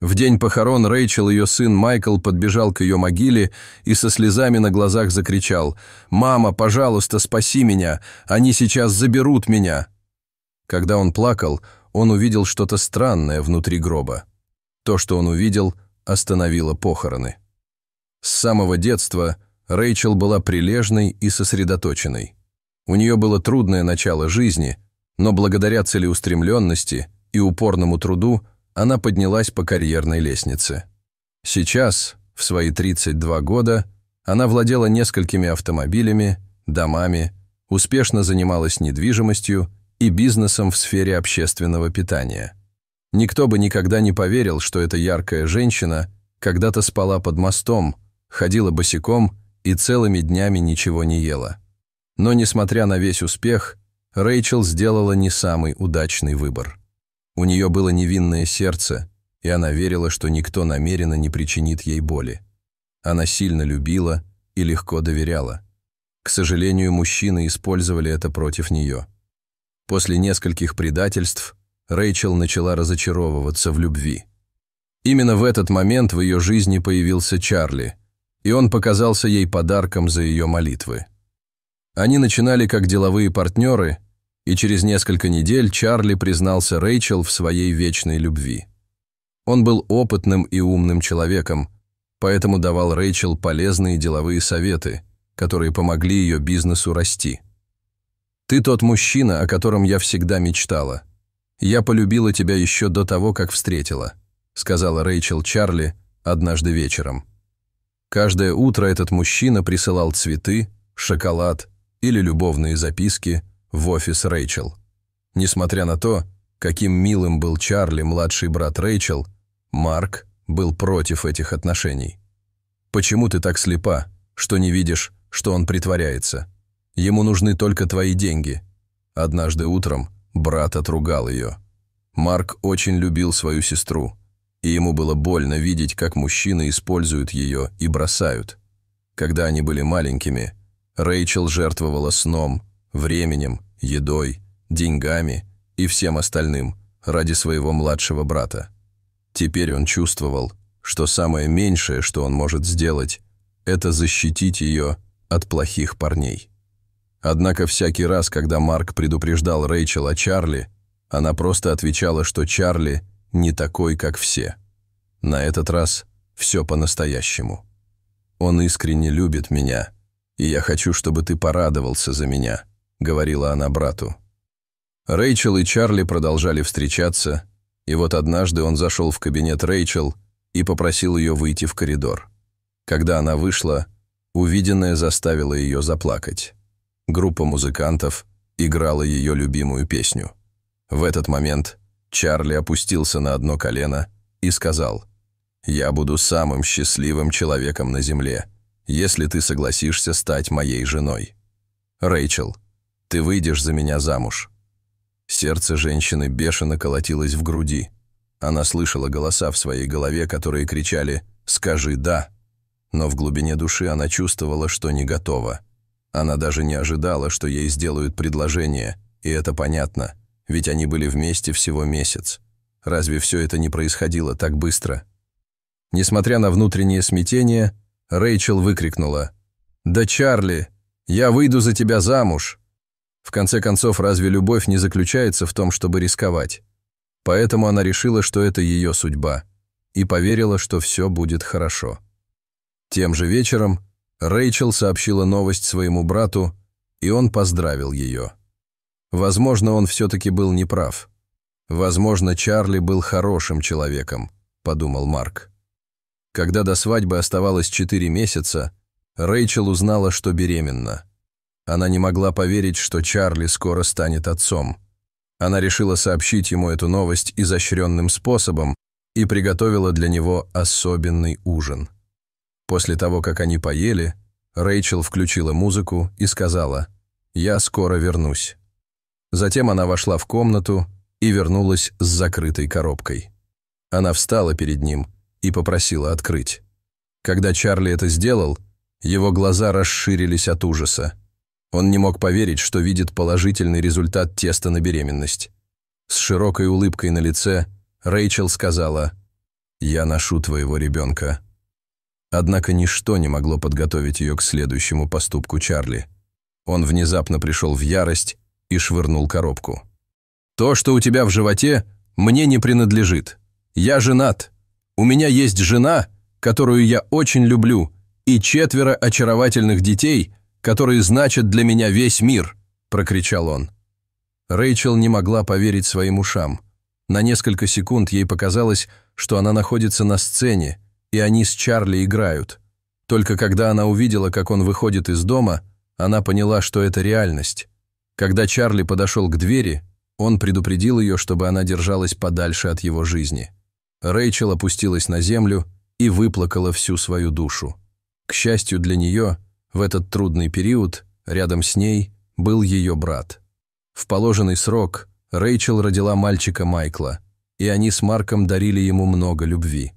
В день похорон Рэйчел ее сын Майкл подбежал к ее могиле и со слезами на глазах закричал: «Мама, пожалуйста, спаси меня! Они сейчас заберут меня!» Когда он плакал, он увидел что-то странное внутри гроба. То, что он увидел, остановило похороны. С самого детства Рэйчел была прилежной и сосредоточенной. У нее было трудное начало жизни, но благодаря целеустремленности и упорному труду она поднялась по карьерной лестнице. Сейчас, в свои 32 года, она владела несколькими автомобилями, домами, успешно занималась недвижимостью и бизнесом в сфере общественного питания. Никто бы никогда не поверил, что эта яркая женщина когда-то спала под мостом, ходила босиком и целыми днями ничего не ела. Но, несмотря на весь успех, Рэйчел сделала не самый удачный выбор. У нее было невинное сердце, и она верила, что никто намеренно не причинит ей боли. Она сильно любила и легко доверяла. К сожалению, мужчины использовали это против нее. После нескольких предательств Рэйчел начала разочаровываться в любви. Именно в этот момент в ее жизни появился Чарли, и он показался ей подарком за ее молитвы. Они начинали как деловые партнеры, и через несколько недель Чарли признался Рэйчел в своей вечной любви. Он был опытным и умным человеком, поэтому давал Рэйчел полезные деловые советы, которые помогли ее бизнесу расти. «Ты тот мужчина, о котором я всегда мечтала. Я полюбила тебя еще до того, как встретила», сказала Рэйчел Чарли однажды вечером. Каждое утро этот мужчина присылал цветы, шоколад или любовные записки в офис Рэйчел. Несмотря на то, каким милым был Чарли, младший брат Рэйчел, Марк был против этих отношений. «Почему ты так слепа, что не видишь, что он притворяется? Ему нужны только твои деньги». Однажды утром брат отругал ее. Марк очень любил свою сестру, и ему было больно видеть, как мужчины используют ее и бросают. Когда они были маленькими, Рэйчел жертвовала сном, временем, едой, деньгами и всем остальным ради своего младшего брата. Теперь он чувствовал, что самое меньшее, что он может сделать, это защитить ее от плохих парней. Однако всякий раз, когда Марк предупреждал Рэйчел о Чарли, она просто отвечала, что Чарли не такой, как все. На этот раз все по-настоящему. «Он искренне любит меня, и я хочу, чтобы ты порадовался за меня», говорила она брату. Рэйчел и Чарли продолжали встречаться, и вот однажды он зашел в кабинет Рэйчел и попросил ее выйти в коридор. Когда она вышла, увиденное заставило ее заплакать. Группа музыкантов играла ее любимую песню. В этот момент Чарли опустился на одно колено и сказал: «Я буду самым счастливым человеком на земле, если ты согласишься стать моей женой. Рэйчел, ты выйдешь за меня замуж». Сердце женщины бешено колотилось в груди. Она слышала голоса в своей голове, которые кричали «Скажи «да». Но в глубине души она чувствовала, что не готова. Она даже не ожидала, что ей сделают предложение, и это понятно, ведь они были вместе всего месяц. Разве все это не происходило так быстро? Несмотря на внутреннее смятение, Рэйчел выкрикнула: «Да, Чарли, я выйду за тебя замуж!» В конце концов, разве любовь не заключается в том, чтобы рисковать? Поэтому она решила, что это ее судьба, и поверила, что все будет хорошо. Тем же вечером Рэйчел сообщила новость своему брату, и он поздравил ее. Возможно, он все-таки был неправ. Возможно, Чарли был хорошим человеком, подумал Марк. Когда до свадьбы оставалось 4 месяца, Рэйчел узнала, что беременна. Она не могла поверить, что Чарли скоро станет отцом. Она решила сообщить ему эту новость изощренным способом и приготовила для него особенный ужин. После того, как они поели, Рэйчел включила музыку и сказала: «Я скоро вернусь». Затем она вошла в комнату и вернулась с закрытой коробкой. Она встала перед ним и попросила открыть. Когда Чарли это сделал, его глаза расширились от ужаса. Он не мог поверить, что видит положительный результат теста на беременность. С широкой улыбкой на лице Рэйчел сказала: «Я ношу твоего ребенка». Однако ничто не могло подготовить ее к следующему поступку Чарли. Он внезапно пришел в ярость и швырнул коробку. «То, что у тебя в животе, мне не принадлежит. Я женат. У меня есть жена, которую я очень люблю, и 4 очаровательных детей, которые значат для меня весь мир», – прокричал он. Рэйчел не могла поверить своим ушам. На несколько секунд ей показалось, что она находится на сцене, и они с Чарли играют. Только когда она увидела, как он выходит из дома, она поняла, что это реальность. Когда Чарли подошел к двери, он предупредил ее, чтобы она держалась подальше от его жизни. Рэйчел опустилась на землю и выплакала всю свою душу. К счастью для нее, в этот трудный период рядом с ней был ее брат. В положенный срок Рэйчел родила мальчика Майкла, и они с Марком дарили ему много любви.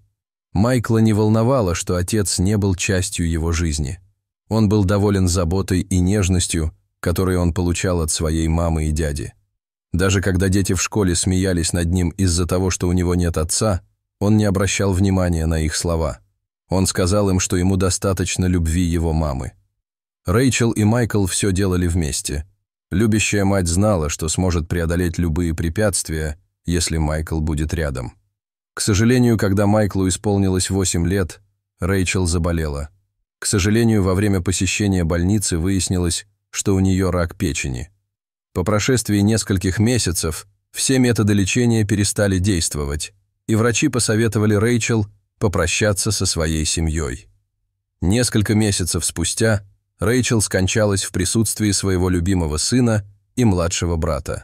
Майкла не волновало, что отец не был частью его жизни. Он был доволен заботой и нежностью, которые он получал от своей мамы и дяди. Даже когда дети в школе смеялись над ним из-за того, что у него нет отца, он не обращал внимания на их слова. Он сказал им, что ему достаточно любви его мамы. Рэйчел и Майкл все делали вместе. Любящая мать знала, что сможет преодолеть любые препятствия, если Майкл будет рядом. К сожалению, когда Майклу исполнилось 8 лет, Рэйчел заболела. К сожалению, во время посещения больницы выяснилось, что у нее рак печени. По прошествии нескольких месяцев все методы лечения перестали действовать, и врачи посоветовали Рэйчел попрощаться со своей семьей. Несколько месяцев спустя Рэйчел скончалась в присутствии своего любимого сына и младшего брата.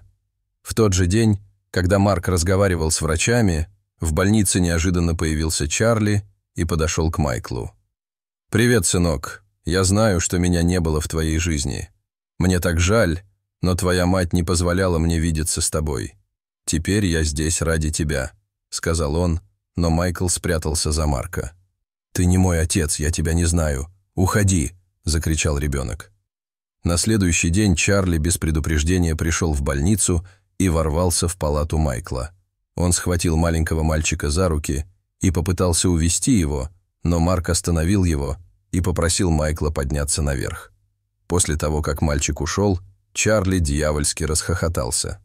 В тот же день, когда Марк разговаривал с врачами, в больнице неожиданно появился Чарли и подошел к Майклу. «Привет, сынок. Я знаю, что меня не было в твоей жизни. Мне так жаль, но твоя мать не позволяла мне видеться с тобой. Теперь я здесь ради тебя», — сказал он, но Майкл спрятался за Марка. «Ты не мой отец, я тебя не знаю. Уходи!» — закричал ребенок. На следующий день Чарли без предупреждения пришел в больницу и ворвался в палату Майкла. Он схватил маленького мальчика за руки и попытался увести его, но Марк остановил его и попросил Майкла подняться наверх. После того, как мальчик ушел, Чарли дьявольски расхохотался.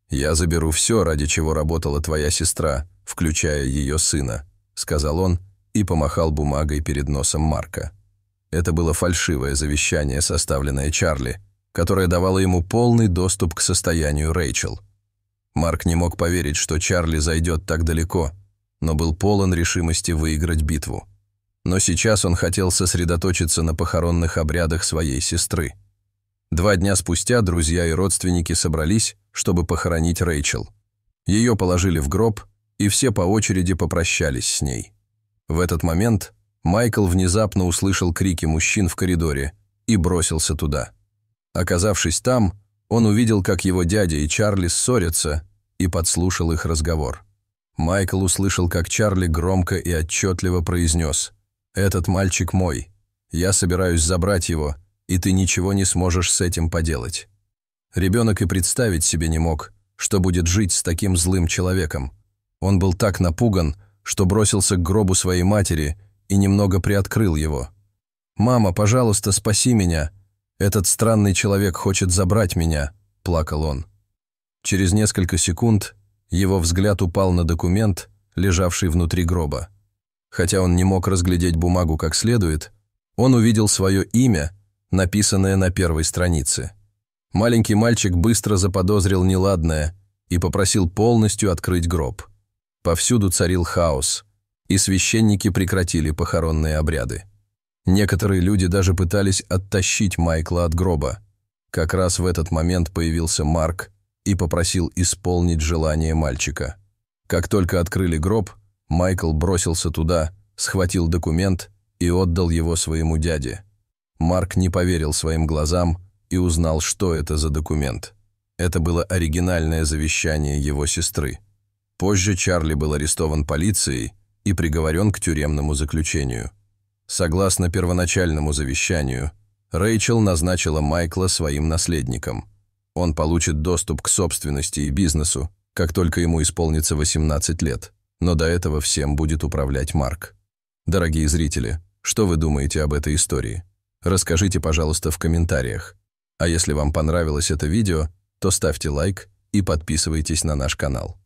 «Я заберу все, ради чего работала твоя сестра, включая ее сына», — сказал он и помахал бумагой перед носом Марка. Это было фальшивое завещание, составленное Чарли, которое давало ему полный доступ к состоянию Рэйчел. Марк не мог поверить, что Чарли зайдет так далеко, но был полон решимости выиграть битву. Но сейчас он хотел сосредоточиться на похоронных обрядах своей сестры. 2 дня спустя друзья и родственники собрались, чтобы похоронить Рэйчел. Ее положили в гроб, и все по очереди попрощались с ней. В этот момент Майкл внезапно услышал крики мужчин в коридоре и бросился туда. Оказавшись там, он увидел, как его дядя и Чарли ссорятся, и подслушал их разговор. Майкл услышал, как Чарли громко и отчетливо произнес: «Этот мальчик мой. Я собираюсь забрать его, и ты ничего не сможешь с этим поделать». Ребенок и представить себе не мог, что будет жить с таким злым человеком. Он был так напуган, что бросился к гробу своей матери и немного приоткрыл его. «Мама, пожалуйста, спаси меня. Этот странный человек хочет забрать меня», – плакал он. Через несколько секунд его взгляд упал на документ, лежавший внутри гроба. Хотя он не мог разглядеть бумагу как следует, он увидел свое имя, написанное на первой странице. Маленький мальчик быстро заподозрил неладное и попросил полностью открыть гроб. Повсюду царил хаос, и священники прекратили похоронные обряды. Некоторые люди даже пытались оттащить Майкла от гроба. Как раз в этот момент появился Марк и попросил исполнить желание мальчика. Как только открыли гроб, Майкл бросился туда, схватил документ и отдал его своему дяде. Марк не поверил своим глазам и узнал, что это за документ. Это было оригинальное завещание его сестры. Позже Чарли был арестован полицией и приговорен к тюремному заключению. Согласно первоначальному завещанию, Рэйчел назначила Майкла своим наследником. Он получит доступ к собственности и бизнесу, как только ему исполнится 18 лет. Но до этого всем будет управлять Марк. Дорогие зрители, что вы думаете об этой истории? Расскажите, пожалуйста, в комментариях. А если вам понравилось это видео, то ставьте лайк и подписывайтесь на наш канал.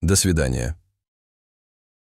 До свидания.